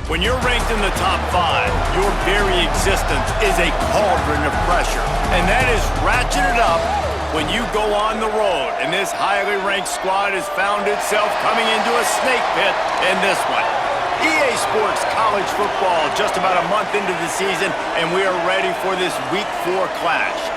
When you're ranked in the top 5, your very existence is a cauldron of pressure. And that is ratcheted up when you go on the road. And this highly ranked squad has found itself coming into a snake pit in this one. EA Sports College Football just about a month into the season, and we are ready for this Week 4 clash.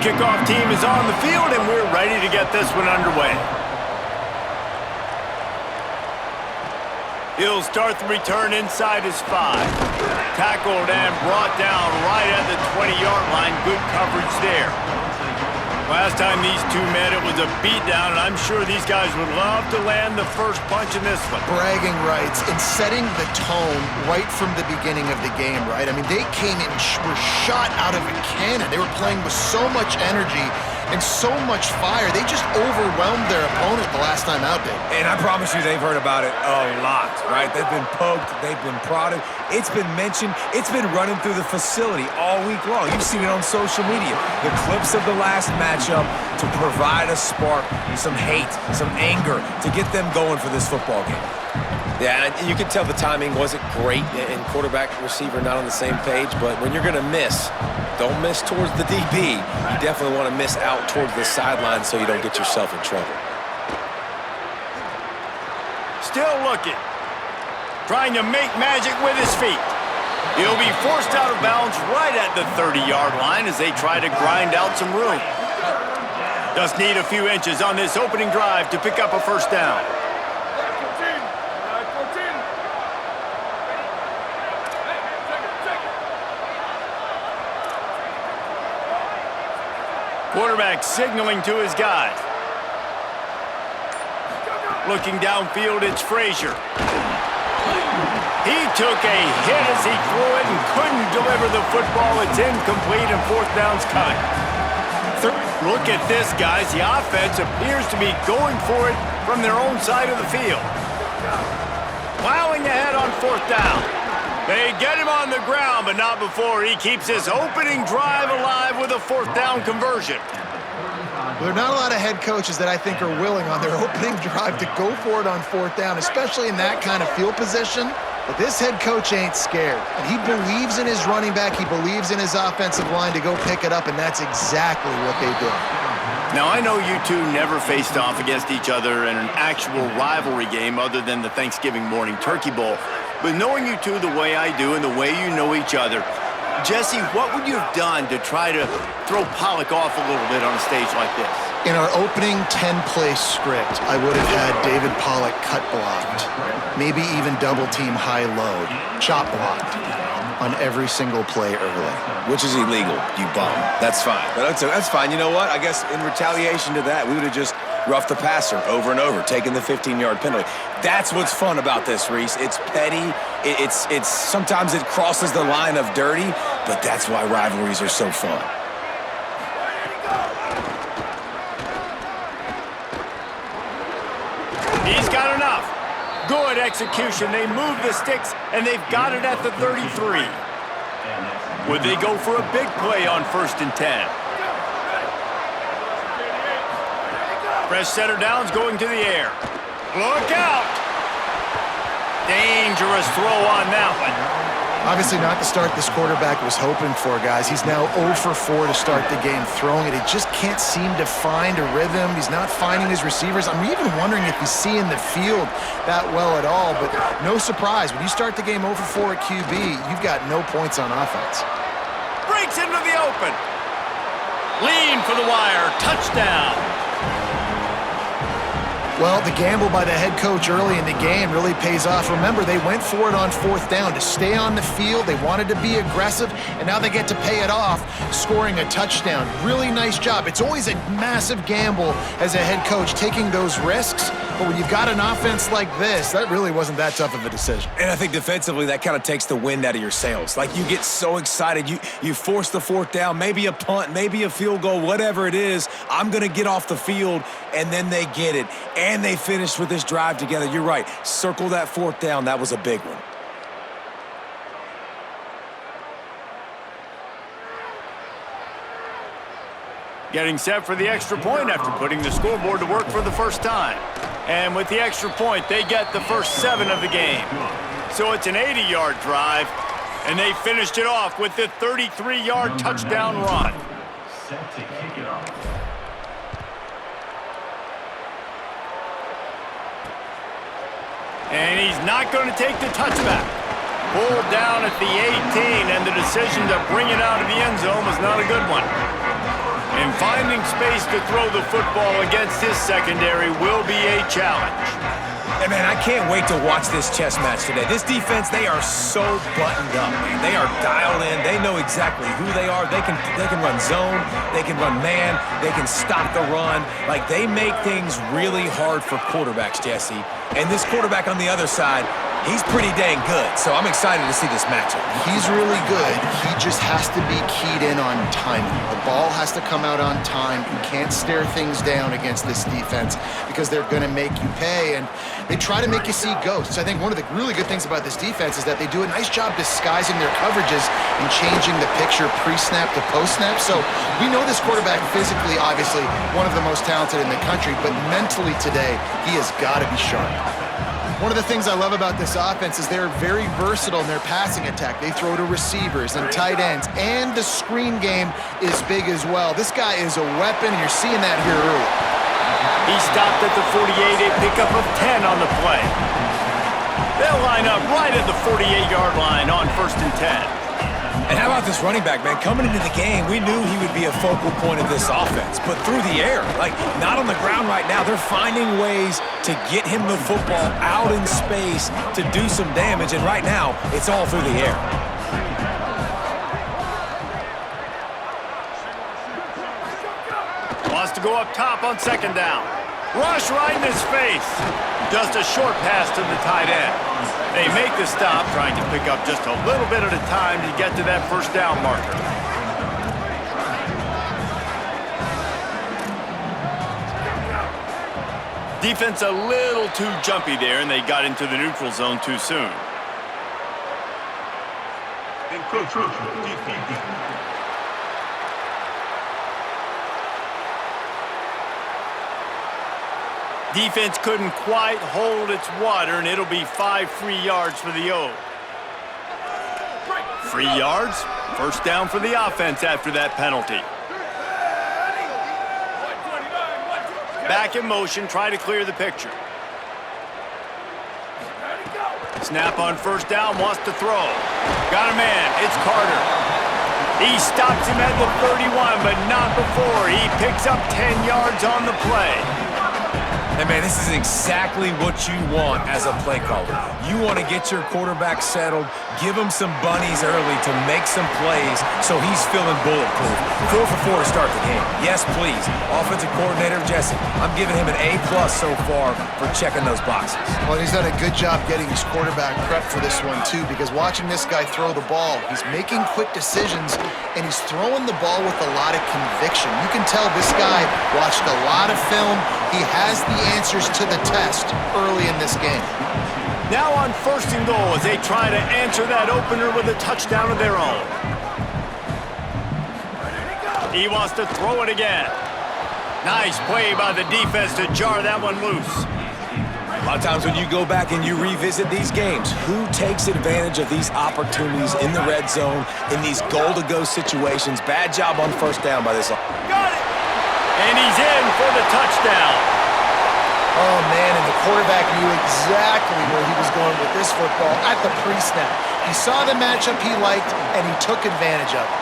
Kickoff team is on the field, and we're ready to get this one underway. He'll start the return inside his 5. Tackled and brought down right at the 20-yard line. Good coverage there. Last time these two met, it was a beatdown, and I'm sure these guys would love to land the first punch in this one. Bragging rights and setting the tone right from the beginning of the game, right? I mean, they came in, were shot out of a cannon. They were playing with so much energy and so much fire. They just overwhelmed their opponent the last time out there. And I promise you they've heard about it a lot, right? They've been poked, they've been prodded. It's been mentioned, it's been running through the facility all week long. You've seen it on social media. The clips of the last matchup to provide a spark, some hate, some anger, to get them going for this football game. Yeah, you could tell the timing wasn't great, and quarterback and receiver not on the same page, but when you're going to miss, don't miss towards the DB. You definitely want to miss out towards the sideline so you don't get yourself in trouble. Still looking. Trying to make magic with his feet. He'll be forced out of bounds right at the 30-yard line as they try to grind out some room. Just need a few inches on this opening drive to pick up a first down. Quarterback signaling to his guys. Looking downfield, it's Frazier. He took a hit as he threw it and couldn't deliver the football. It's incomplete and fourth down's coming. Look at this, guys. The offense appears to be going for it from their own side of the field. Plowing ahead on fourth down. They get him on the ground, but not before he keeps his opening drive alive with a fourth down conversion. There are not a lot of head coaches that I think are willing on their opening drive to go for it on fourth down, especially in that kind of field position. But this head coach ain't scared. And he believes in his running back. He believes in his offensive line to go pick it up, and that's exactly what they did. Now, I know you two never faced off against each other in an actual rivalry game other than the Thanksgiving morning Turkey Bowl. But knowing you two the way I do and the way you know each other, Jesse, what would you have done to try to throw Pollock off a little bit on a stage like this? In our opening 10-play script, I would have had David Pollock cut blocked, maybe even double-team high-low, chop blocked on every single play early. Which is illegal, you bum. That's fine. But that's fine. You know what? I guess in retaliation to that, we would have just roughed the passer over and over, taking the 15-yard penalty. That's what's fun about this, Reese. It's petty. It's sometimes it crosses the line of dirty, but that's why rivalries are so fun. He's got enough. Good execution. They move the sticks, and they've got it at the 33. Would they go for a big play on 1st and 10? Fresh setter downs going to the air. Look out! Dangerous throw on that one. Obviously not the start this quarterback was hoping for, guys. He's now 0 for 4 to start the game throwing it. He just can't seem to find a rhythm. He's not finding his receivers. I'm even wondering if he's seeing the field that well at all, but no surprise. When you start the game 0 for 4 at QB, you've got no points on offense. Breaks into the open. Lean for the wire. Touchdown. Well, the gamble by the head coach early in the game really pays off. Remember, they went for it on fourth down to stay on the field. They wanted to be aggressive, and now they get to pay it off, scoring a touchdown. Really nice job. It's always a massive gamble as a head coach, taking those risks. But when you've got an offense like this, that really wasn't that tough of a decision. And I think defensively, that kind of takes the wind out of your sails. Like, you get so excited. You force the fourth down, maybe a punt, maybe a field goal, whatever it is. I'm going to get off the field and then they get it, and they finish with this drive together. You're right. Circle that fourth down. That was a big one. Getting set for the extra point after putting the scoreboard to work for the first time. And with the extra point, they get the first 7 of the game. So it's an 80-yard drive, and they finished it off with the 33-yard touchdown run. Set to kick it off. And he's not going to take the touchback. Pulled down at the 18, and the decision to bring it out of the end zone was not a good one. And finding space to throw the football against his secondary will be a challenge. And, man, I can't wait to watch this chess match today. This defense, they are so buttoned up, man. They are dialed in. They know exactly who they are. They can run zone. They can run man. They can stop the run. Like, they make things really hard for quarterbacks, Jesse. And this quarterback on the other side, he's pretty dang good. So I'm excited to see this matchup. He's really good. He just has to be keyed in on timing. The ball has to come out on time. You can't stare things down against this defense because they're going to make you pay. And they try to make you see ghosts. I think one of the really good things about this defense is that they do a nice job disguising their coverages and changing the picture pre-snap to post-snap. So we know this quarterback physically, obviously, one of the most talented in the country, but mentally today, he has got to be sharp. One of the things I love about this offense is they're very versatile in their passing attack. They throw to receivers and tight ends, and the screen game is big as well. This guy is a weapon, and you're seeing that here early. He stopped at the 48, a pickup of 10 on the play. They'll line up right at the 48-yard line on 1st and 10. And how about this running back, man? Coming into the game, we knew he would be a focal point of this offense. But through the air, like not on the ground right now, they're finding ways to get him the football out in space to do some damage. And right now, it's all through the air. Wants to go up top on 2nd down. Rush right in his face. Just a short pass to the tight end. They make the stop, trying to pick up just a little bit at a time to get to that 1st down marker. Defense a little too jumpy there, and they got into the neutral zone too soon. Defense couldn't quite hold its water, and it'll be 5 free yards for the O. 3 yards, 1st down for the offense after that penalty. Back in motion, try to clear the picture. Snap on 1st down, wants to throw. Got a man, it's Carter. He stops him at the 31, but not before. He picks up 10 yards on the play. And, man, this is exactly what you want as a play caller. You want to get your quarterback settled, give him some bunnies early to make some plays so he's feeling bulletproof. 4 for 4 to start the game. Yes, please. Offensive coordinator Jesse, I'm giving him an A+ so far for checking those boxes. Well, he's done a good job getting his quarterback prepped for this one, too, because watching this guy throw the ball, he's making quick decisions, and he's throwing the ball with a lot of conviction. You can tell this guy watched a lot of film. He has the answers to the test early in this game. Now on 1st and goal as they try to answer that opener with a touchdown of their own. He wants to throw it again. Nice play by the defense to jar that one loose. A lot of times when you go back and you revisit these games, who takes advantage of these opportunities in the red zone, in these goal-to-go situations? Bad job on 1st down by this. Got it! And he's in for the touchdown. Oh, man, and the quarterback knew exactly where he was going with this football at the pre-snap. He saw the matchup he liked, and he took advantage of it.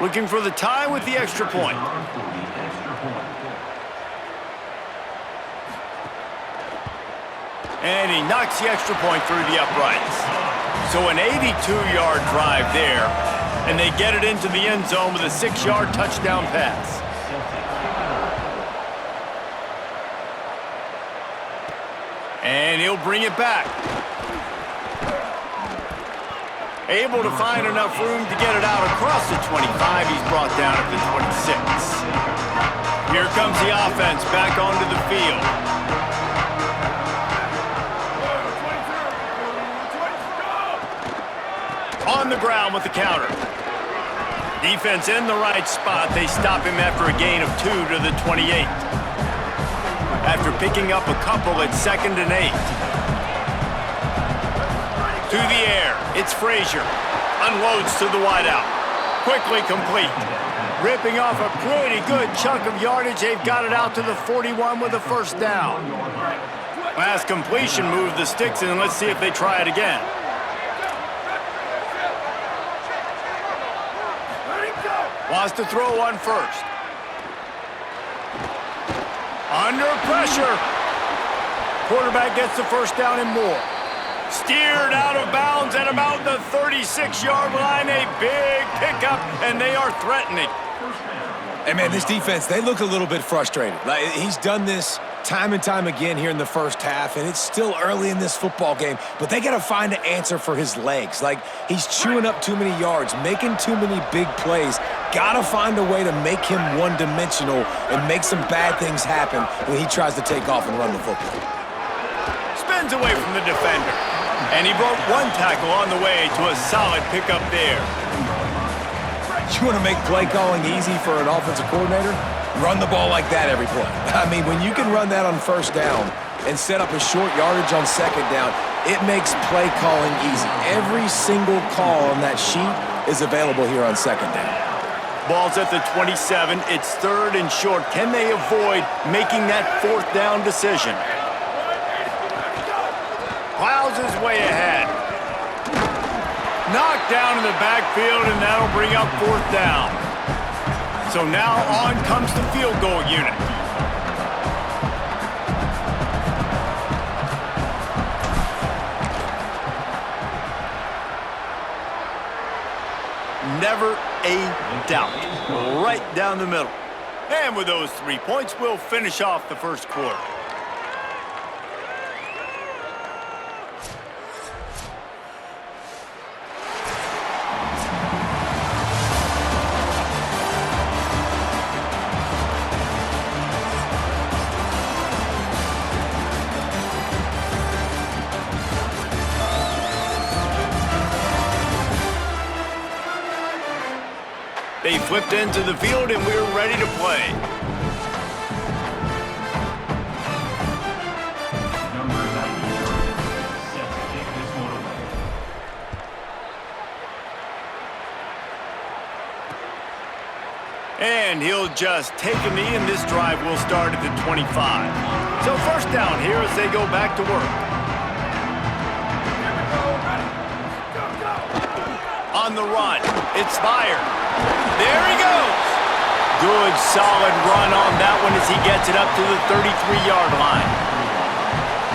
Looking for the tie with the extra point. And he knocks the extra point through the uprights. So an 82-yard drive there. and they get it into the end zone with a 6-yard touchdown pass. And he'll bring it back. Able to find enough room to get it out across the 25. He's brought down at the 26. Here comes the offense back onto the field. On the ground with the counter. Defense in the right spot. They stop him after a gain of 2 to the 28. After picking up a couple at 2nd and 8. To the air. It's Frazier. Unloads to the wideout. Quickly complete. Ripping off a pretty good chunk of yardage. They've got it out to the 41 with a first down. Last completion moved the sticks in. Let's see if they try it again. Wants to throw one first. Under pressure. Quarterback gets the first down and more. Steered out of bounds at about the 36-yard line. A big pickup, and they are threatening. Hey, man, this defense, they look a little bit frustrated. Like, he's done this time and time again here in the first half, and it's still early in this football game, but they got to find an answer for his legs. Like, he's chewing up too many yards, making too many big plays. Got to find a way to make him one-dimensional and make some bad things happen when he tries to take off and run the football. Spins away from the defender, and he broke one tackle on the way to a solid pickup there. You want to make play calling easy for an offensive coordinator? Run the ball like that every play. I mean, when you can run that on first down and set up a short yardage on second down, it makes play calling easy. Every single call on that sheet is available here on second down. Ball's at the 27. It's 3rd and short. Can they avoid making that 4th down decision? Plows his way ahead. Knocked down in the backfield, and that'll bring up 4th down. So now on comes the field goal unit. Never a doubt. Right down the middle. And with those 3 points, we'll finish off the first quarter. They flipped into the field, and we're ready to play. Number 93, set to kick this one away. And he'll just take a knee, and this drive will start at the 25. So first down here as they go back to work. On the run, it's fired. There he goes. Good, solid run on that one as he gets it up to the 33-yard line.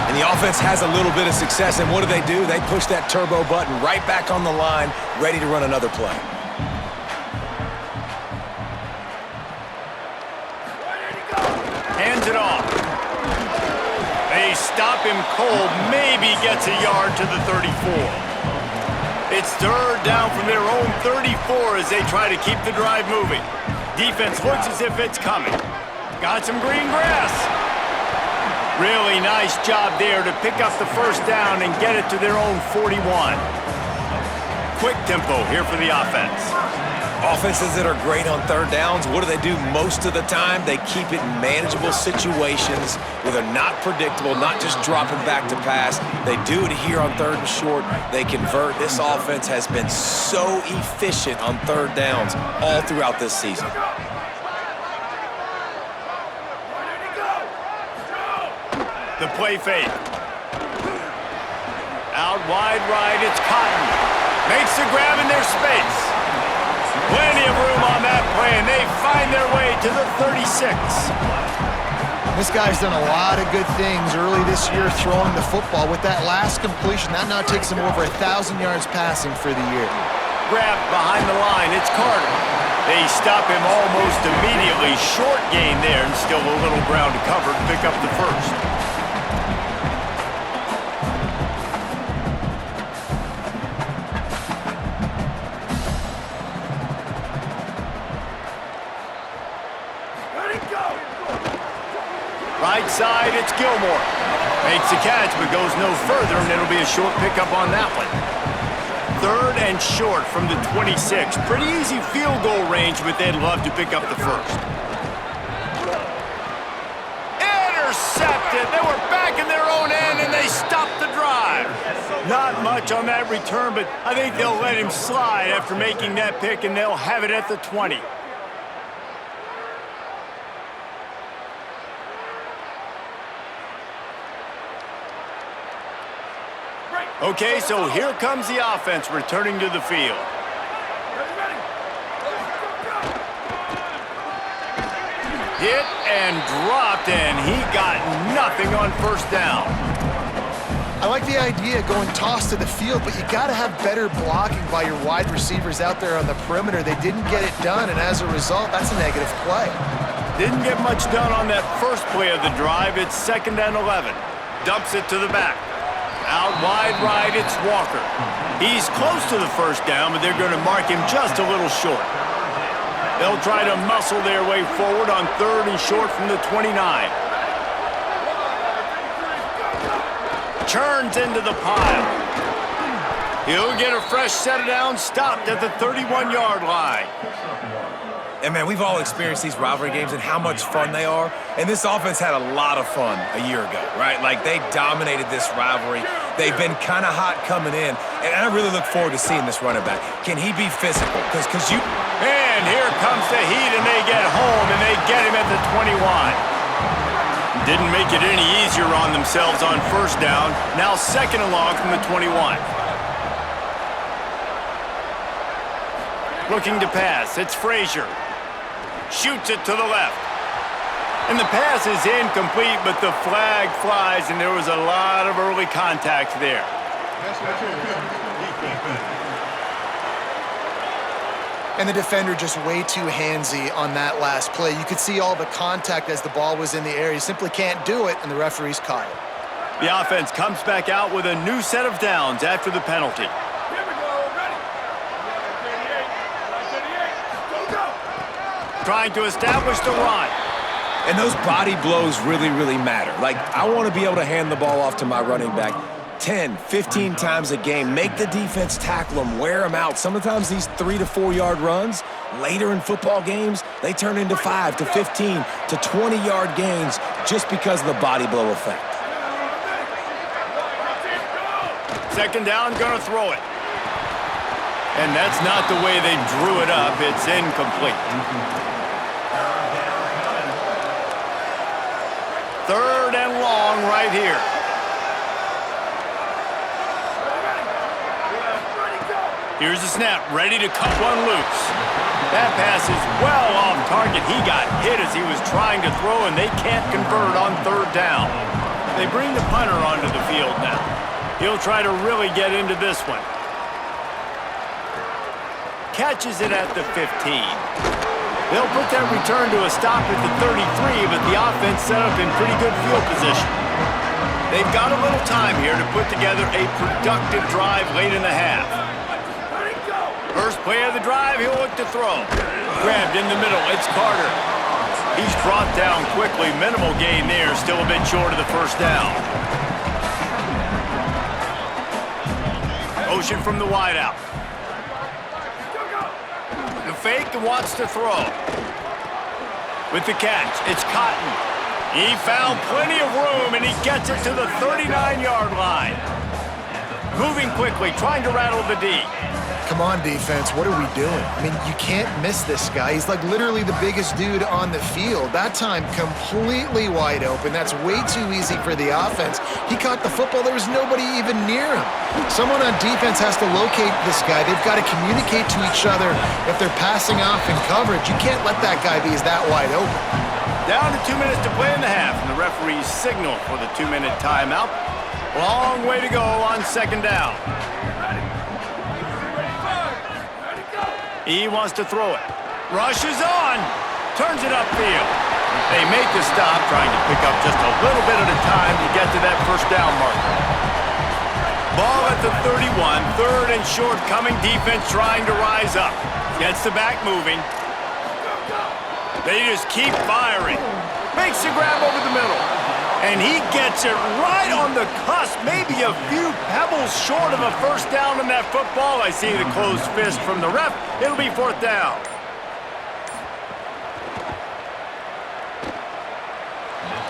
And the offense has a little bit of success, and what do? They push that turbo button right back on the line, ready to run another play. Hands it off. They stop him cold, maybe gets a yard to the 34. It's 3rd down from their own 34 as they try to keep the drive moving. Defense looks as if it's coming. Got some green grass. Really nice job there to pick up the first down and get it to their own 41. Quick tempo here for the offense. Offenses that are great on 3rd downs, what do? Most of the time, they keep it in manageable situations where they're not predictable, not just dropping back to pass. They do it here on 3rd and short. They convert. This offense has been so efficient on 3rd downs all throughout this season. The play fake. Out wide right, it's Cotton. Makes the grab in their space. Plenty of room on that play, and they find their way to the 36. This guy's done a lot of good things early this year throwing the football. With that last completion, that now takes him over 1,000 yards passing for the year. grab behind the line. It's Carter. They stop him almost immediately. Short gain there, and still a little ground to cover to pick up the first. Right side, it's Gilmore. Makes the catch, but goes no further, and it'll be a short pickup on that one. 3rd and short from the 26. Pretty easy field goal range, but they'd love to pick up the first. Intercepted! They were back in their own end, and they stopped the drive. Not much on that return, but I think they'll let him slide after making that pick, and they'll have it at the 20. Okay, so here comes the offense returning to the field. Hit and dropped, and he got nothing on first down. I like the idea of going toss to the field, but you got to have better blocking by your wide receivers out there on the perimeter. They didn't get it done, and as a result, that's a negative play. Didn't get much done on that first play of the drive. It's 2nd and 11. Dumps it to the back. Out wide right, it's Walker. He's close to the first down, but they're going to mark him just a little short. They'll try to muscle their way forward on 3rd and short from the 29. Churns into the pile. He'll get a fresh set of downs, stopped at the 31-yard line. And, man, we've all experienced these rivalry games and how much fun they are. And this offense had a lot of fun a year ago, right? Like, they dominated this rivalry. They've been kind of hot coming in. And I really look forward to seeing this running back. Can he be physical? Because you... And here comes the heat, and they get home, and they get him at the 21. Didn't make it any easier on themselves on first down. Now 2nd and long from the 21. Looking to pass. It's Frazier. Shoots it to the left. And the pass is incomplete, but the flag flies, and there was a lot of early contact there. And the defender just way too handsy on that last play. You could see all the contact as the ball was in the air. You simply can't do it, and the referee's caught it. The offense comes back out with a new set of downs after the penalty. Trying to establish the run. And those body blows really, really matter. Like, I want to be able to hand the ball off to my running back 10, 15 times a game. Make the defense tackle them, wear them out. Sometimes these 3 to 4 yard runs, later in football games, they turn into 5 to 15 to 20 yard gains just because of the body blow effect. 2nd down, gonna throw it. And that's not the way they drew it up. It's incomplete. 3rd and long right here. Here's the snap, ready to cut one loose. That pass is well off target. He got hit as he was trying to throw, and they can't convert on 3rd down. They bring the punter onto the field now. He'll try to really get into this one. Catches it at the 15. They'll put that return to a stop at the 33, but the offense set up in pretty good field position. They've got a little time here to put together a productive drive late in the half. First play of the drive, he'll look to throw. Grabbed in the middle, it's Carter. He's brought down quickly. Minimal gain there, still a bit short of the first down. Motion from the wideout. The fake and wants to throw. With the catch, it's Cotton. He found plenty of room, and he gets it to the 39-yard line. Moving quickly, trying to rattle the D. Come on, defense, what are we doing? I mean, you can't miss this guy. He's like literally the biggest dude on the field. That time, completely wide open. That's way too easy for the offense. He caught the football. There was nobody even near him. Someone on defense has to locate this guy. They've got to communicate to each other if they're passing off in coverage. You can't let that guy be that wide open. Down to 2 minutes to play in the half, and the referees signal for the 2-minute timeout. Long way to go on 2nd down. He wants to throw it. Rushes on. Turns it upfield. They make the stop, trying to pick up just a little bit at a time to get to that first down marker. Ball at the 31. Third and short coming. Defense trying to rise up. Gets the back moving. They just keep firing. Makes the grab over the middle. And he gets it right on the cusp, maybe a few pebbles short of a first down in that football. I see the closed fist from the ref. It'll be fourth down.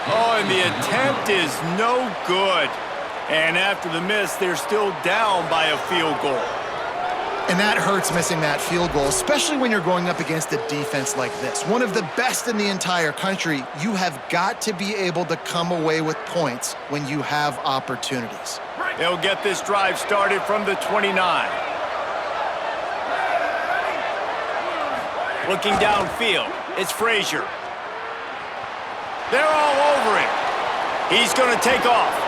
Oh, and the attempt is no good. And after the miss, they're still down by a field goal. And that hurts, missing that field goal, especially when you're going up against a defense like this. One of the best in the entire country. You have got to be able to come away with points when you have opportunities. They'll get this drive started from the 29. Looking downfield, it's Frazier. They're all over him. He's going to take off.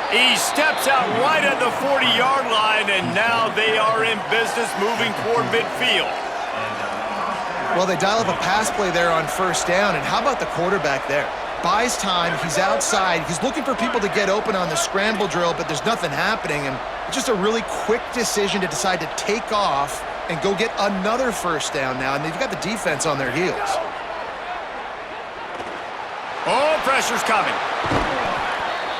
He steps out right at the 40-yard line, and now they are in business moving toward midfield. Well, they dial up a pass play there on first down, and how about the quarterback there? Buys time, he's outside, he's looking for people to get open on the scramble drill, but there's nothing happening, and just a really quick decision to decide to take off and go get another first down now, and they've got the defense on their heels. Oh, pressure's coming.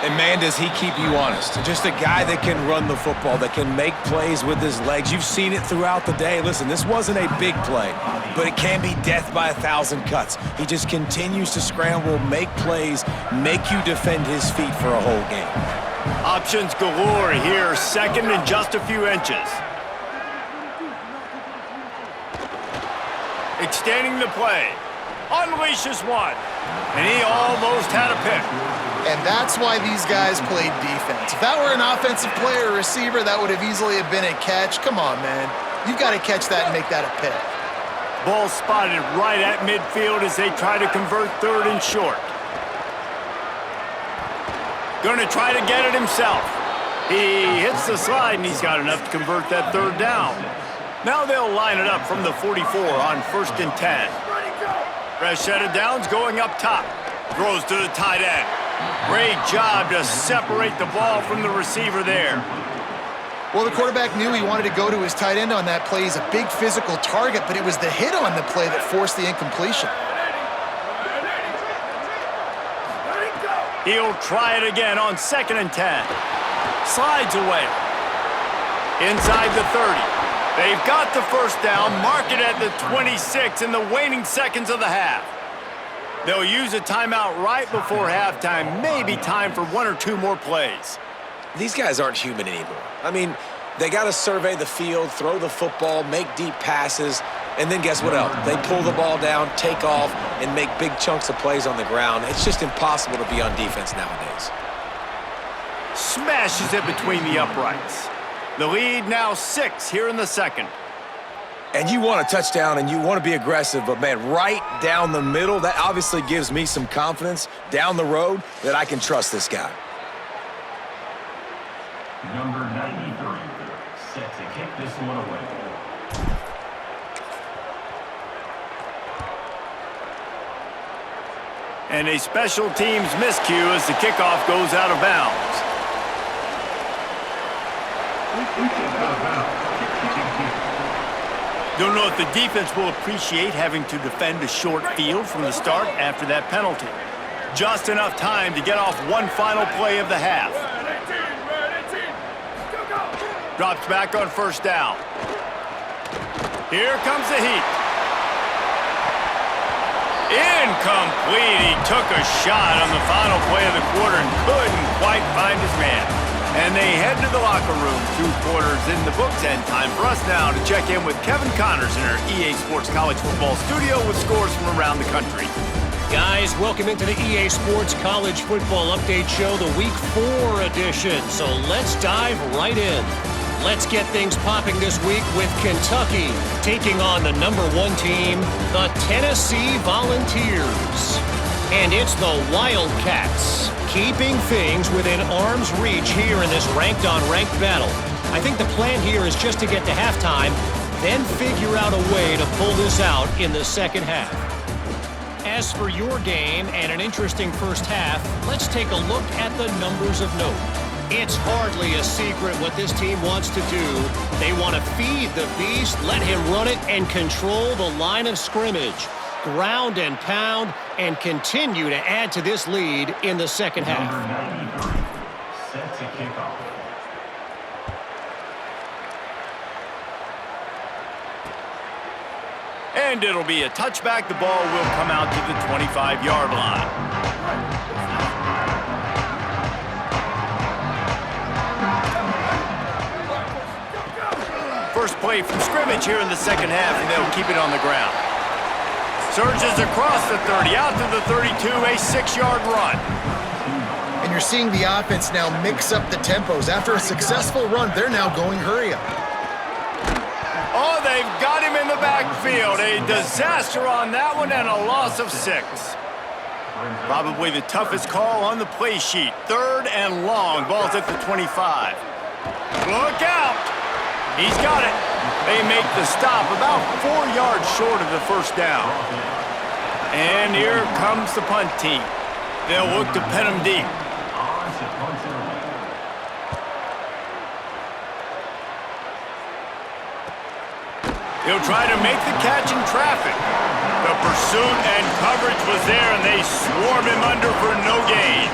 And man, does he keep you honest. Just a guy that can run the football, that can make plays with his legs. You've seen it throughout the day. Listen, this wasn't a big play, but it can be death by 1,000 cuts. He just continues to scramble, make plays, make you defend his feet for a whole game. Options galore here, second and just a few inches. Extending the play. Unleashes one. And he almost had a pick. And that's why these guys played defense. If that were an offensive player or receiver, that would have easily have been a catch. Come on, man. You've got to catch that and make that a pick. Ball spotted right at midfield as they try to convert third and short. Going to try to get it himself. He hits the slide, and he's got enough to convert that third down. Now they'll line it up from the 44 on first and 10. Fresh set of downs going up top. Throws to the tight end. Great job to separate the ball from the receiver there. Well, the quarterback knew he wanted to go to his tight end on that play. He's a big physical target, but it was the hit on the play that forced the incompletion. He'll try it again on second and 10. Slides away. Inside the 30. They've got the first down, mark it at the 26 in the waning seconds of the half. They'll use a timeout right before halftime, maybe time for one or two more plays. These guys aren't human anymore. I mean, they got to survey the field, throw the football, make deep passes, and then guess what else? They pull the ball down, take off, and make big chunks of plays on the ground. It's just impossible to be on defense nowadays. Smashes it between the uprights. The lead now 6 here in the second. And you want a touchdown and you want to be aggressive, but man, right down the middle, that obviously gives me some confidence down the road that I can trust this guy. Number 93, set to kick this one away. And a special teams miscue as the kickoff goes out of bounds. Don't know if the defense will appreciate having to defend a short field from the start after that penalty. Just enough time to get off one final play of the half. Drops back on first down. Here comes the heat. Incomplete. He took a shot on the final play of the quarter and couldn't quite find his man. And they head to the locker room. 2 quarters in the books, and time for us now to check in with Kevin Connors in our EA Sports College Football studio with scores from around the country. Guys, welcome into the EA Sports College Football Update Show, the Week 4 edition. So let's dive right in. Let's get things popping this week with Kentucky taking on the number 1 team, the Tennessee Volunteers. And it's the Wildcats keeping things within arm's reach here in this ranked-on-ranked battle. I think the plan here is just to get to halftime, then figure out a way to pull this out in the second half. As for your game and an interesting first half, let's take a look at the numbers of note. It's hardly a secret what this team wants to do. They want to feed the beast, let him run it, and control the line of scrimmage. Ground and pound, and continue to add to this lead in the second half. Number 93, set to kick off. And it'll be a touchback. The ball will come out to the 25-yard line. First play from scrimmage here in the second half, and they'll keep it on the ground. Surges across the 30, out to the 32, a 6-yard run. And you're seeing the offense now mix up the tempos. After a successful run, they're now going hurry up. Oh, they've got him in the backfield. A disaster on that one and a loss of 6. Probably the toughest call on the play sheet. 3rd and long. Ball's at the 25. Look out! He's got it. They make the stop about 4 yards short of the first down. And here comes the punt team. They'll look to pin him deep. He'll try to make the catch in traffic. The pursuit and coverage was there, and they swarm him under for no gain.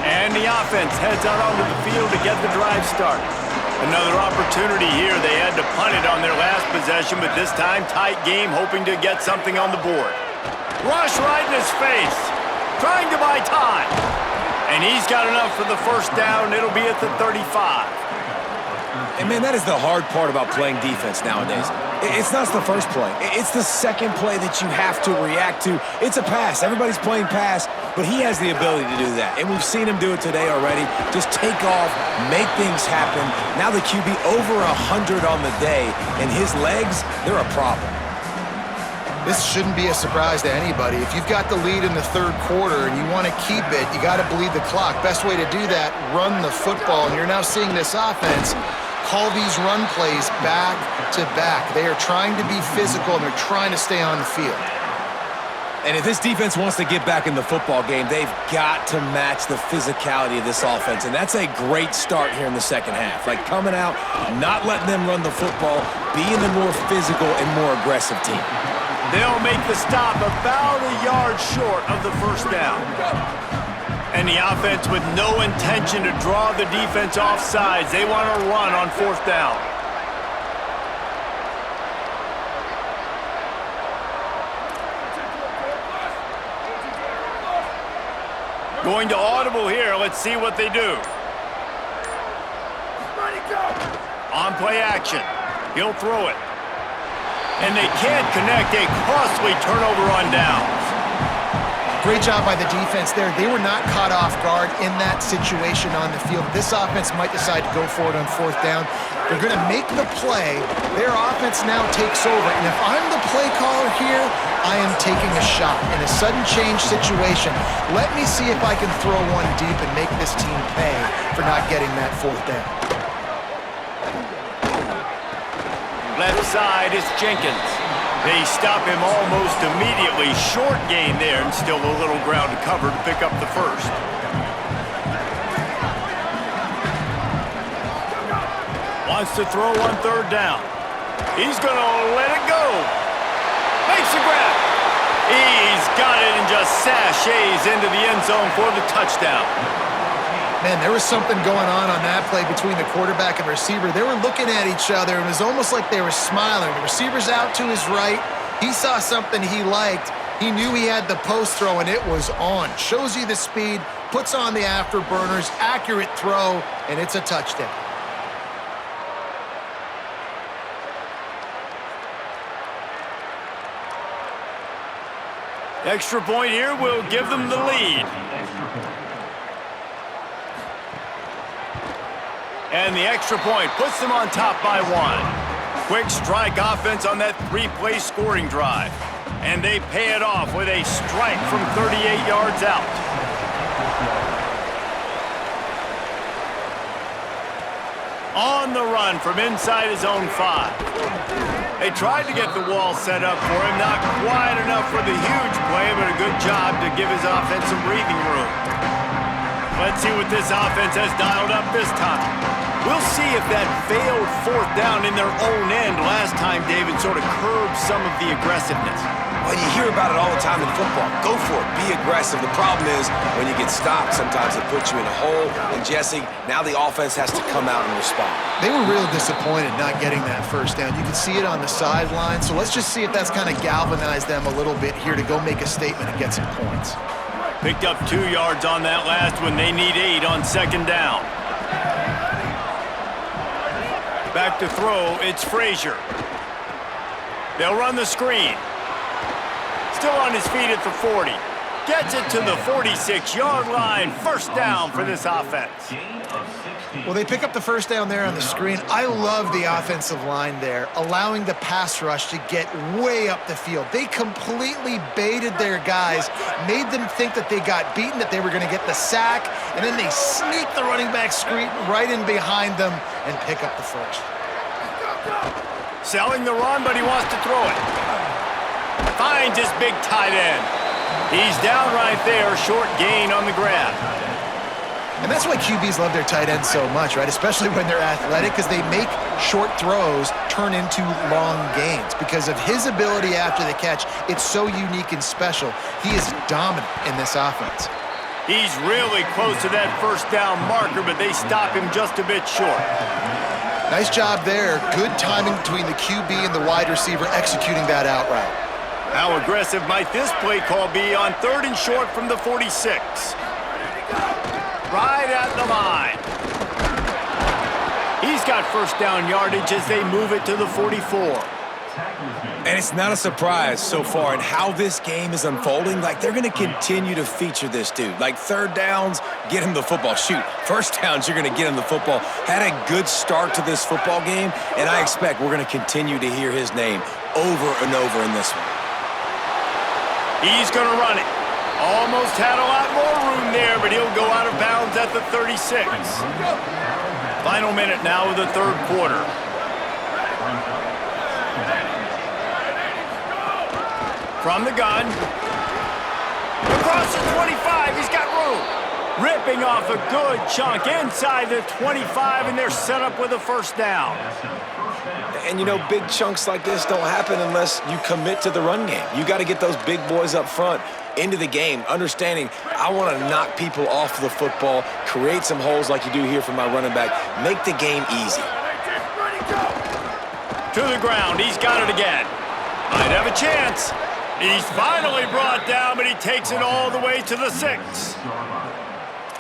And the offense heads out onto the field to get the drive started. Another opportunity here. They had to punt it on their last possession, but this time tight game, hoping to get something on the board. Rush right in his face, trying to buy time. And he's got enough for the first down. It'll be at the 35. And, man, that is the hard part about playing defense nowadays. It's not the first play. It's the second play that you have to react to. It's a pass. Everybody's playing pass, but he has the ability to do that. And we've seen him do it today already. Just take off, make things happen. Now the QB over 100 on the day, and his legs, they're a problem. This shouldn't be a surprise to anybody. If you've got the lead in the 3rd quarter and you want to keep it, you got to bleed the clock. Best way to do that, run the football. And you're now seeing this offense call these run plays back to back. They are trying to be physical, and they're trying to stay on the field. And if this defense wants to get back in the football game, they've got to match the physicality of this offense. And that's a great start here in the second half. Like coming out, not letting them run the football, being the more physical and more aggressive team. They'll make the stop about a yard short of the first down. And the offense with no intention to draw the defense off sides. They want to run on 4th down. Going to audible here. Let's see what they do. On play action. He'll throw it. And they can't connect. A costly turnover on downs. Great job by the defense there. They were not caught off guard in that situation on the field. This offense might decide to go for it on 4th down. They're going to make the play. Their offense now takes over. And if I'm the play caller here, I am taking a shot in a sudden change situation. Let me see if I can throw one deep and make this team pay for not getting that 4th down. Left side is Jenkins. They stop him almost immediately. Short gain there, and still a little ground to cover to pick up the first. Wants to throw on 3rd down. He's going to let it go. Makes the grab. He's got it and just sashays into the end zone for the touchdown. Man, there was something going on that play between the quarterback and receiver. They were looking at each other, and it was almost like they were smiling. The receiver's out to his right. He saw something he liked. He knew he had the post throw, and it was on. Shows you the speed, puts on the afterburners, accurate throw, and it's a touchdown. Extra point here will give them the lead. And the extra point puts them on top by 1. Quick strike offense on that 3-play scoring drive. And they pay it off with a strike from 38 yards out. On the run from inside his own 5. They tried to get the wall set up for him. Not quite enough for the huge play, but a good job to give his offense some breathing room. Let's see what this offense has dialed up this time. We'll see if that failed fourth down in their own end last time, David, sort of curbed some of the aggressiveness. Well, you hear about it all the time in football. Go for it. Be aggressive. The problem is when you get stopped, sometimes it puts you in a hole. And, Jesse, now the offense has to come out and respond. They were real disappointed not getting that first down. You can see it on the sideline. So let's just see if that's kind of galvanized them a little bit here to go make a statement and get some points. Picked up 2 yards on that last one. They need 8 on second down. Back to throw, it's Frazier. They'll run the screen. Still on his feet at the 40. Gets it to the 46-yard line. First down for this offense. Well, they pick up the first down there on the screen. I love the offensive line there, allowing the pass rush to get way up the field. They completely baited their guys, made them think that they got beaten, that they were going to get the sack, and then they sneak the running back screen right in behind them and pick up the first. Selling the run, but he wants to throw it. Finds his big tight end. He's down right there, short gain on the grab. And that's why QBs love their tight ends so much, right? Especially when they're athletic, because they make short throws turn into long gains. Because of his ability after the catch, it's so unique and special. He is dominant in this offense. He's really close to that first down marker, but they stop him just a bit short. Nice job there. Good timing between the QB and the wide receiver executing that out route. How aggressive might this play call be on 3rd and short from the 46? Right at the line. He's got first down yardage as they move it to the 44. And it's not a surprise so far in how this game is unfolding. Like, they're going to continue to feature this dude. Like, 3rd downs, get him the football. Shoot, 1st downs, you're going to get him the football. Had a good start to this football game, and I expect we're going to continue to hear his name over and over in this one. He's going to run it. Almost had a lot more room there, but he'll go out of bounds at the 36. Final minute now of the 3rd quarter. From the gun. Across the 25, he's got room. Ripping off a good chunk inside the 25, and they're set up with a first down. And, you know, big chunks like this don't happen unless you commit to the run game. You got to get those big boys up front into the game, understanding I want to knock people off the football, create some holes like you do here for my running back, make the game easy. To the ground, he's got it again. Might have a chance. He's finally brought down, but he takes it all the way to the 6.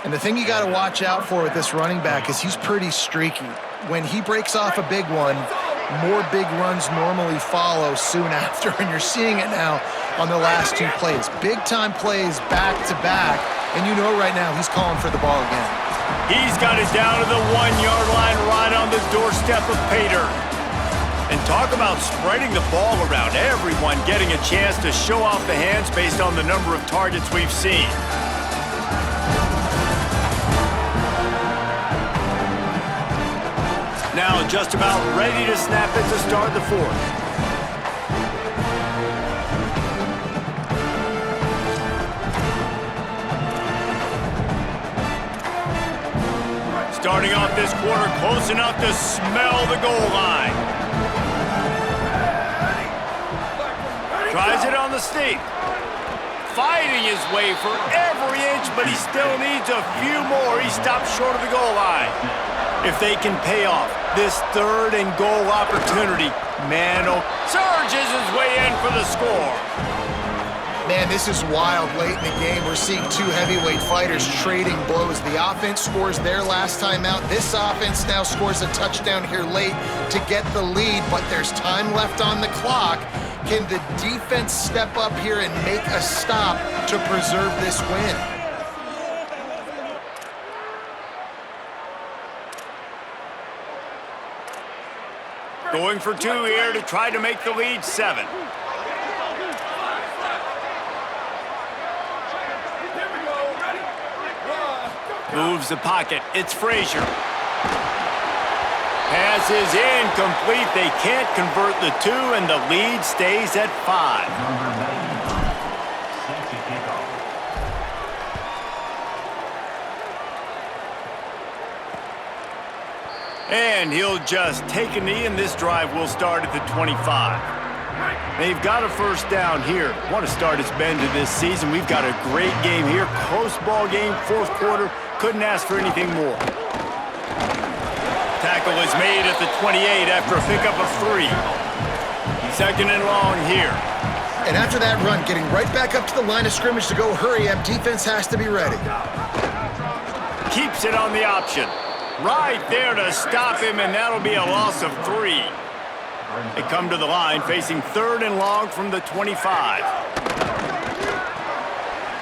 And the thing you got to watch out for with this running back is he's pretty streaky. When he breaks off a big one, more big runs normally follow soon after, and you're seeing it now on the last 2 plays. Big-time plays back-to-back, and you know right now he's calling for the ball again. He's got it down to the 1-yard line right on the doorstep of Pater. And talk about spreading the ball around, everyone getting a chance to show off the hands based on the number of targets we've seen. Now just about ready to snap it to start the 4th. Starting off this quarter close enough to smell the goal line. Tries it on the sneak. Fighting his way for every inch, but he still needs a few more. He stops short of the goal line. If they can pay off this 3rd and goal opportunity, Mano surges his way in for the score. Man, this is wild late in the game. We're seeing 2 heavyweight fighters trading blows. The offense scores their last time out. This offense now scores a touchdown here late to get the lead, but there's time left on the clock. Can the defense step up here and make a stop to preserve this win? Going for 2 here to try to make the lead 7. Moves the pocket. It's Frazier. Pass is incomplete. They can't convert the 2, and the lead stays at 5. Number 95, set to kick off. And he'll just take a knee, and this drive will start at the 25. They've got a first down here. Want to start his bend to this season. We've got a great game here. Close ball game, fourth quarter. Couldn't ask for anything more. Tackle is made at the 28 after a pickup of 3. Second and long here. And after that run, getting right back up to the line of scrimmage to go hurry up, defense has to be ready. Keeps it on the option. Right there to stop him, and that'll be a loss of 3. They come to the line facing third and long from the 25.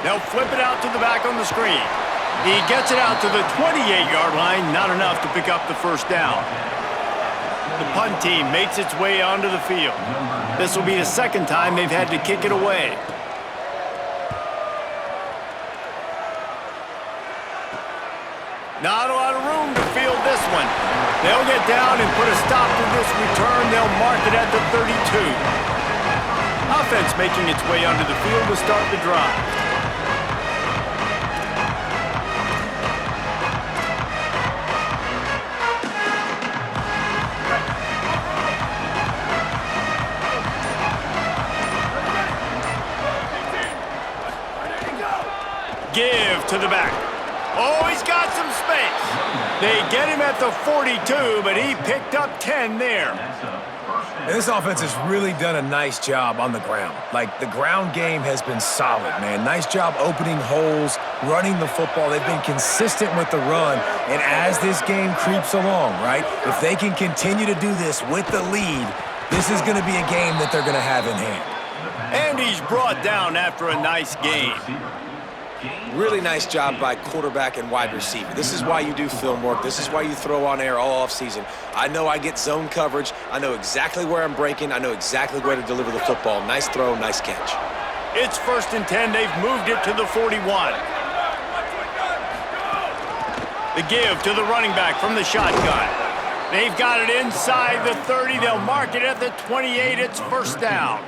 They'll flip it out to the back on the screen. He gets it out to the 28-yard line, not enough to pick up the first down. The punt team makes its way onto the field. This will be the second time they've had to kick it away. Not a lot of room to field this one. They'll get down and put a stop to this return. They'll mark it at the 32. Offense making its way onto the field to start the drive. Give to the back. Oh, he's got some space. They get him at the 42, but he picked up 10 there. And this offense has really done a nice job on the ground. Like, the ground game has been solid, man. Nice job opening holes, running the football. They've been consistent with the run. And as this game creeps along, right, if they can continue to do this with the lead, this is going to be a game that they're going to have in hand. And he's brought down after a nice game. Really nice job by quarterback and wide receiver. This is why you do film work. This is why you throw on air all offseason. I know I get zone coverage. I know exactly where I'm breaking. I know exactly where to deliver the football. Nice throw, nice catch. It's 1st and 10. They've moved it to the 41. The give to the running back from the shotgun. They've got it inside the 30. They'll mark it at the 28. It's first down.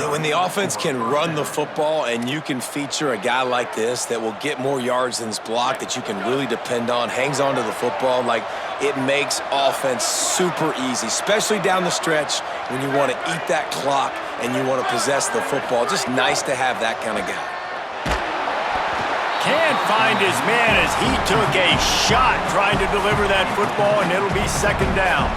When the offense can run the football and you can feature a guy like this that will get more yards than his block, that you can really depend on, hangs on to the football, like, it makes offense super easy, especially down the stretch when you want to eat that clock and you want to possess the football. Just nice to have that kind of guy. Can't find his man as he took a shot trying to deliver that football, and it'll be second down.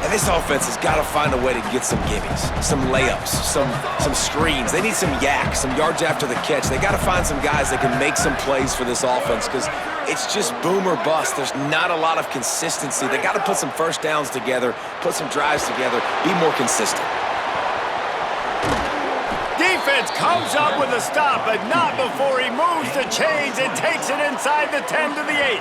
And this offense has got to find a way to get some gimmies, some layups, some screens. They need some yak, some yards after the catch. They got to find some guys that can make some plays for this offense, because it's just boom or bust. There's not a lot of consistency. They got to put some first downs together, put some drives together, be more consistent. Defense comes up with a stop, but not before he moves the chains and takes it inside the 10 to the 8.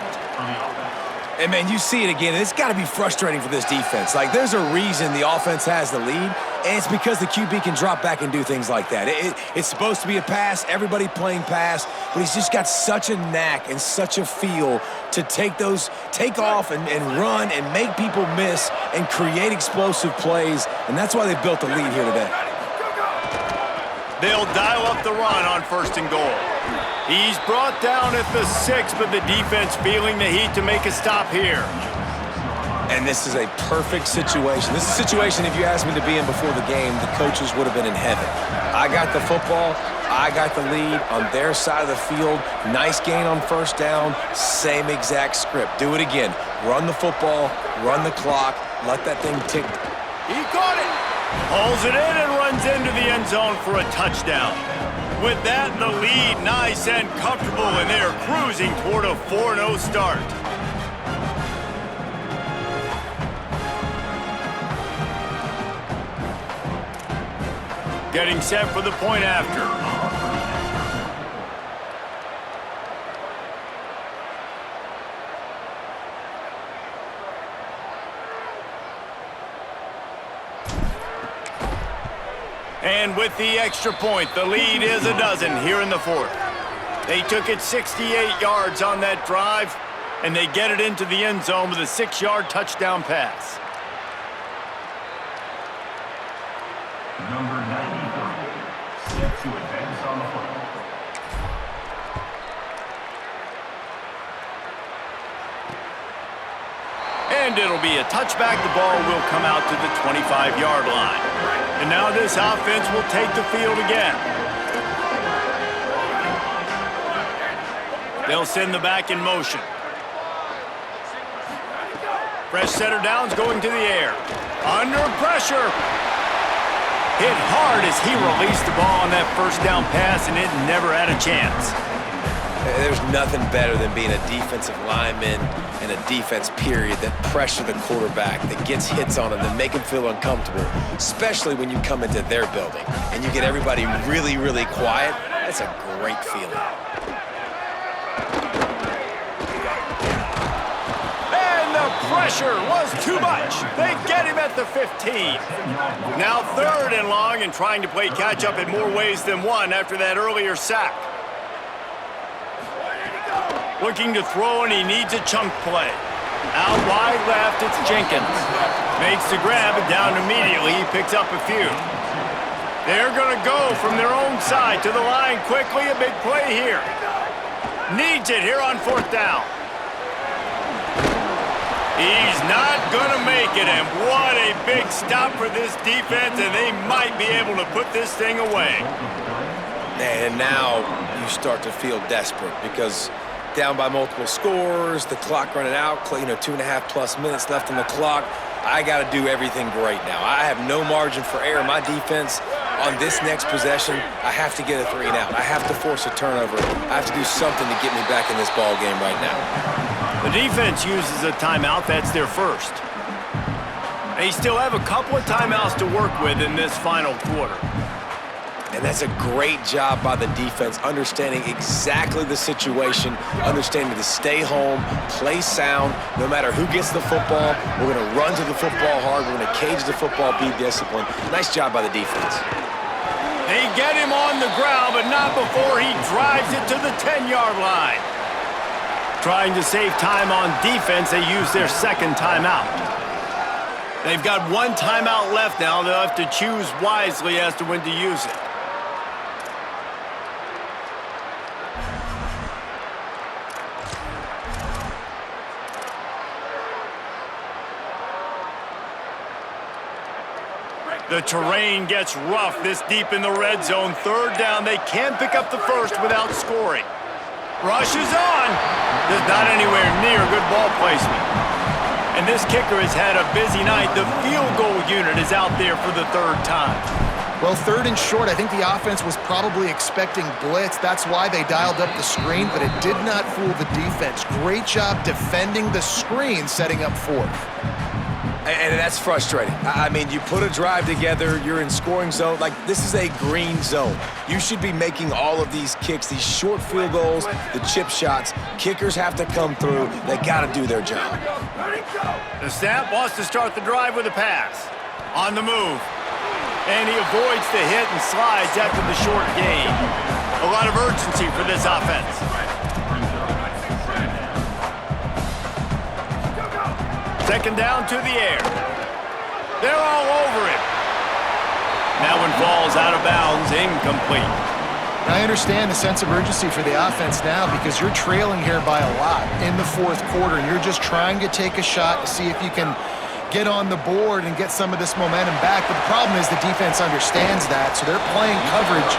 And, man, you see it again, and it's got to be frustrating for this defense. Like, there's a reason the offense has the lead, and it's because the QB can drop back and do things like that. It's supposed to be a pass, everybody playing pass, but he's just got such a knack and such a feel to take off and run and make people miss and create explosive plays, and that's why they've built the lead here today. They'll dial up the run on 1st and goal. He's brought down at the 6, but the defense feeling the heat to make a stop here. And this is a perfect situation. This is a situation, if you asked me to be in before the game, the coaches would have been in heaven. I got the football. I got the lead on their side of the field. Nice gain on first down. Same exact script. Do it again. Run the football. Run the clock. Let that thing tick. He caught it. Pulls it in and runs into the end zone for a touchdown. With that, the lead nice and comfortable, and they're cruising toward a 4-0 start. Getting set for the point after. And with the extra point, the lead is a dozen here in the 4th. They took it 68 yards on that drive. and they get it into the end zone with a 6-yard touchdown pass. Number 93, set to advance on the football. And it'll be a touchback. The ball will come out to the 25-yard line. And now this offense will take the field again. They'll send the back in motion. Fresh set of downs going to the air. Under pressure. Hit hard as he released the ball on that first down pass, and it never had a chance. There's nothing better than being a defensive lineman and a defense period that pressure the quarterback, that gets hits on him, that make him feel uncomfortable, especially when you come into their building and you get everybody really, really quiet. That's a great feeling. And the pressure was too much. They get him at the 15. Now 3rd and long, and trying to play catch up in more ways than one after that earlier sack. Looking to throw, and he needs a chunk play. Out wide left, it's Jenkins. Makes the grab, and down immediately, he picks up a few. They're going to go from their own side to the line quickly. A big play here. Needs it here on 4th down. He's not going to make it, and what a big stop for this defense, and they might be able to put this thing away. And now you start to feel desperate because down by multiple scores, the clock running out, 2.5+ minutes left on the clock. I got to do everything great now. I have no margin for error. My defense on this next possession, I have to get a 3 and out. I have to force a turnover. I have to do something to get me back in this ball game right now. The defense uses a timeout. That's their first. They still have a couple of timeouts to work with in this final quarter. And that's a great job by the defense, understanding exactly the situation, understanding to stay home, play sound. No matter who gets the football, we're going to run to the football hard. We're going to cage the football, be disciplined. Nice job by the defense. They get him on the ground, but not before he drives it to the 10-yard line. Trying to save time on defense, they use their 2nd timeout. They've got 1 timeout left now. They'll have to choose wisely as to when to use it. The terrain gets rough this deep in the red zone. 3rd down. They can pick up the first without scoring. Rush is on. There's not anywhere near good ball placement. And this kicker has had a busy night. The field goal unit is out there for the 3rd time. Well, 3rd and short, I think the offense was probably expecting blitz. That's why they dialed up the screen, but it did not fool the defense. Great job defending the screen, setting up 4th. And that's frustrating. I mean, you put a drive together, you're in scoring zone. Like, this is a green zone. You should be making all of these kicks, these short field goals, the chip shots. Kickers have to come through. They got to do their job. The snap wants to start the drive with a pass. On the move. And he avoids the hit and slides after the short gain. A lot of urgency for this offense. 2nd down to the air. They're all over him. That one falls out of bounds, incomplete. I understand the sense of urgency for the offense now because you're trailing here by a lot in the 4th quarter, and you're just trying to take a shot to see if you can get on the board and get some of this momentum back. But the problem is the defense understands that, so they're playing coverage,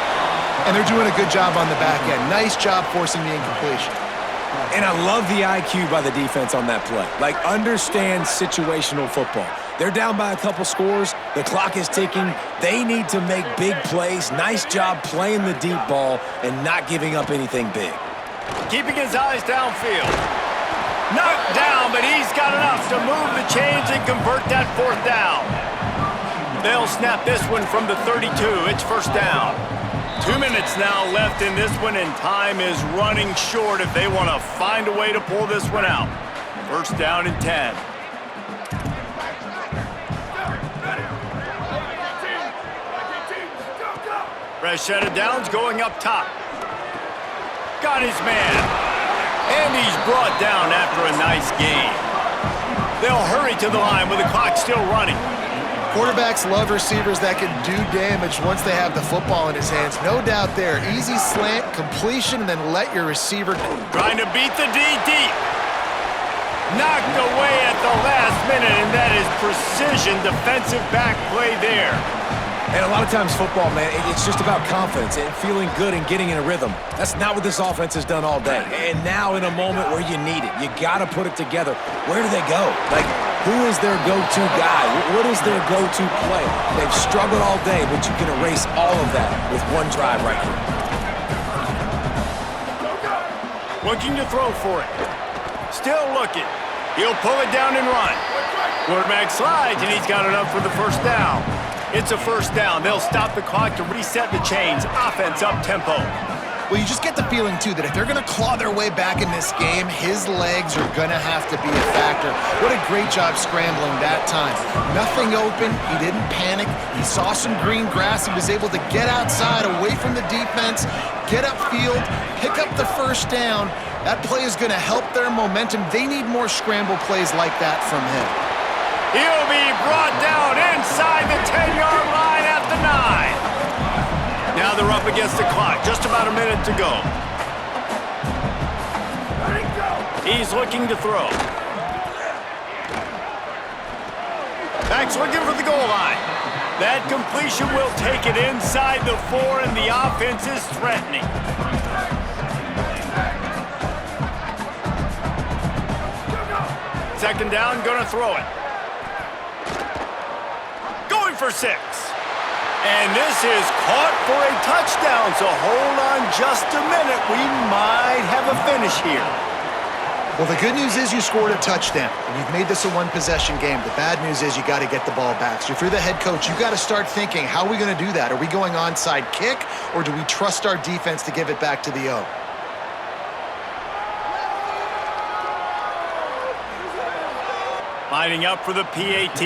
and they're doing a good job on the back end. Nice job forcing the incompletion. And I love the IQ by the defense on that play. Like, understand situational football. They're down by a couple scores. The clock is ticking. They need to make big plays. Nice job playing the deep ball and not giving up anything big. Keeping his eyes downfield. Knocked down, but he's got enough to move the chains and convert that 4th down. They'll snap this one from the 32. It's 1st down. 2 minutes now left in this one, and time is running short if they want to find a way to pull this one out. 1st down and 10. Fresh set of downs going up top. Got his man. And he's brought down after a nice gain. They'll hurry to the line with the clock still running. Quarterbacks love receivers that can do damage once they have the football in his hands. No doubt there. Easy slant, completion, and then let your receiver go. Trying to beat the D deep. Knocked away at the last minute, and that is precision defensive back play there. And a lot of times football, man, it's just about confidence and feeling good and getting in a rhythm. That's not what this offense has done all day. And now in a moment where you need it, you got to put it together. Where do they go? Like, who is their go-to guy? What is their go-to play? They've struggled all day, but you can erase all of that with one drive right here. Looking to throw for it. Still looking. He'll pull it down and run. Quarterback slides, and he's got enough for the first down. It's a first down. They'll stop the clock to reset the chains. Offense up-tempo. Well, you just get the feeling, too, that if they're going to claw their way back in this game, his legs are going to have to be a factor. What a great job scrambling that time. Nothing open. He didn't panic. He saw some green grass. He was able to get outside, away from the defense, get upfield, pick up the first down. That play is going to help their momentum. They need more scramble plays like that from him. He'll be brought down inside the 10-yard line at the 9. Now they're up against the clock. Just about a minute to go. He's looking to throw. Back's looking for the goal line. That completion will take it inside the 4, and the offense is threatening. Second down, gonna throw it. For 6. And this is caught for a touchdown, so hold on just a minute. We might have a finish here. Well, the good news is you scored a touchdown, and you've made this a one-possession game. The bad news is you got to get the ball back. So if you're the head coach, you got to start thinking, how are we going to do that? Are we going onside kick, or do we trust our defense to give it back to the O? Lining up for the PAT.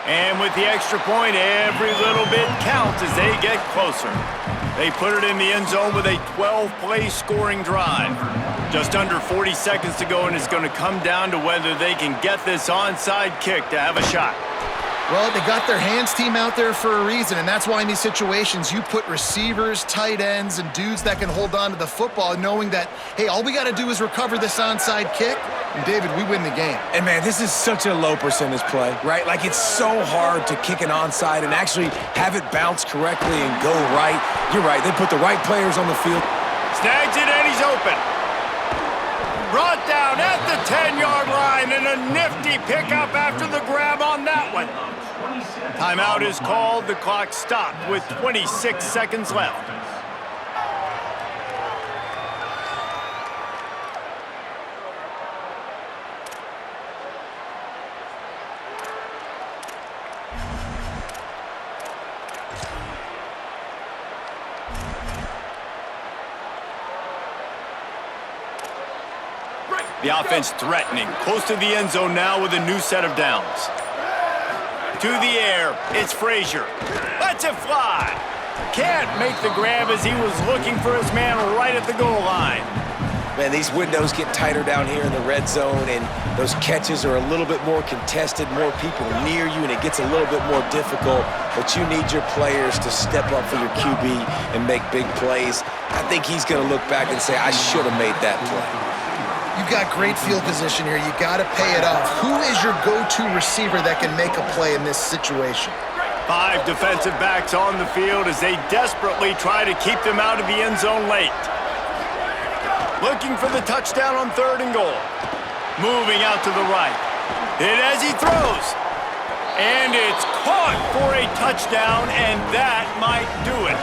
And with the extra point, every little bit counts as they get closer. They put it in the end zone with a 12-play scoring drive. Just under 40 seconds to go, and it's going to come down to whether they can get this onside kick to have a shot. Well, they got their hands team out there for a reason, and that's why in these situations you put receivers, tight ends, and dudes that can hold on to the football, knowing that, hey, all we got to do is recover this onside kick, and David, we win the game. And man, this is such a low percentage play, right? Like, it's so hard to kick an onside and actually have it bounce correctly and go right. You're right, they put the right players on the field. Snags it, and he's open. Brought down at the 10-yard line, and a nifty pickup after the grab on that one. Timeout is called. The clock stopped with 26 seconds left. The offense threatening, close to the end zone now with a new set of downs. To the air, it's Frazier. Lets it fly. Can't make the grab as he was looking for his man right at the goal line. Man, these windows get tighter down here in the red zone, and those catches are a little bit more contested, more people near you, and it gets a little bit more difficult. But you need your players to step up for your QB and make big plays. I think he's going to look back and say, I should have made that play. You've got great field position here. You got to pay it off. Who is your go-to receiver that can make a play in this situation? 5 defensive backs on the field as they desperately try to keep them out of the end zone late. Looking for the touchdown on 3rd and goal. Moving out to the right. Hit as he throws. And it's caught for a touchdown, and that might do it.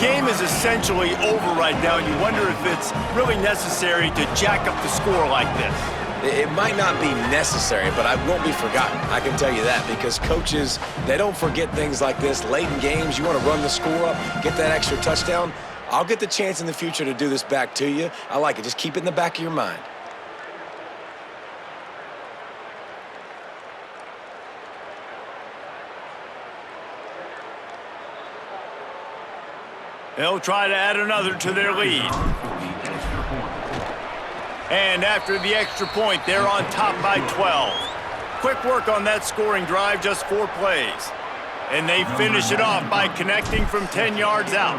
Game is essentially over right now, and you wonder if it's really necessary to jack up the score like this. It might not be necessary, but I won't be forgotten. I can tell you that, because coaches, they don't forget things like this. Late in games, you want to run the score up, get that extra touchdown. I'll get the chance in the future to do this back to you. I like it. Just keep it in the back of your mind. They'll try to add another to their lead. And after the extra point, they're on top by 12. Quick work on that scoring drive, just 4 plays. And they finish it off by connecting from 10 yards out.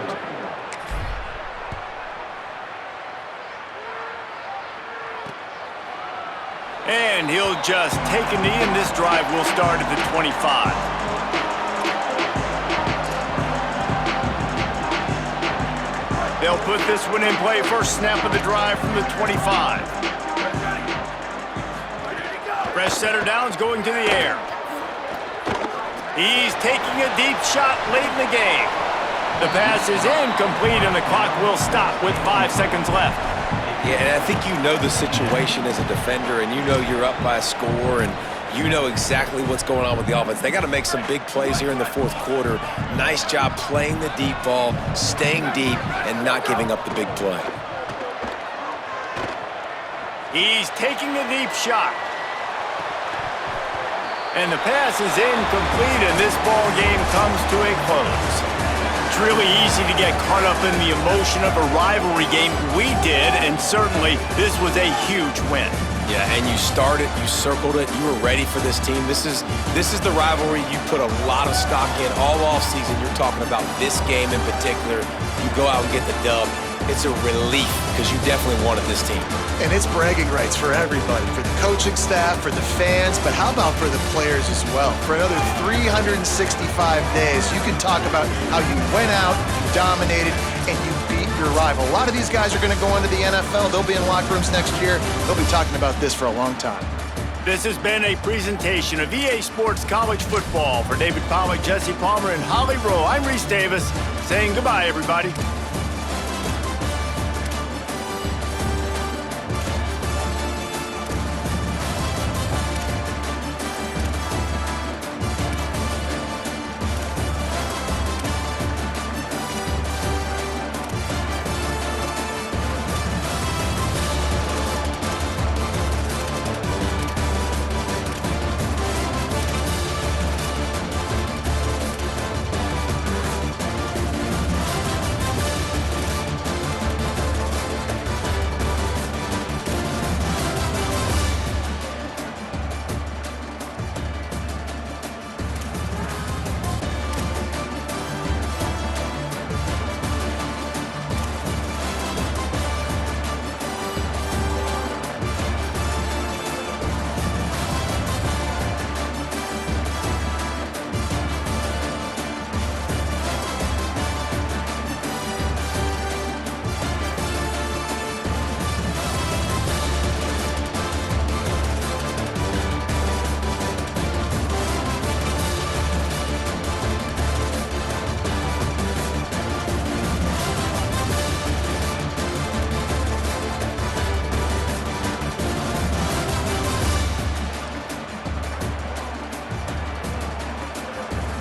And he'll just take a knee, and this drive will start at the 25. They'll put this one in play. First snap of the drive from the 25. Fresh setter downs going to the air. He's taking a deep shot late in the game. The pass is incomplete, and the clock will stop with 5 seconds left. Yeah, and I think you know the situation as a defender, and you know you're up by a score, and you know exactly what's going on with the offense. They got to make some big plays here in the fourth quarter. Nice job playing the deep ball, staying deep, and not giving up the big play. He's taking a deep shot. And the pass is incomplete, and this ball game comes to a close. It's really easy to get caught up in the emotion of a rivalry game. We did, and certainly this was a huge win. Yeah, and you started, you circled it, you were ready for this team. This is the rivalry you put a lot of stock in all offseason. You're talking about this game in particular. You go out and get the dub. It's a relief because you definitely wanted this team. And it's bragging rights for everybody, for the coaching staff, for the fans, but how about for the players as well? For another 365 days, you can talk about how you went out, you dominated, and you beat your rival. A lot of these guys are going to go into the NFL. They'll be in locker rooms next year. They'll be talking about this for a long time. This has been a presentation of EA Sports College Football. For David Pollack, Jesse Palmer, and Holly Rowe, I'm Reese Davis saying goodbye, everybody.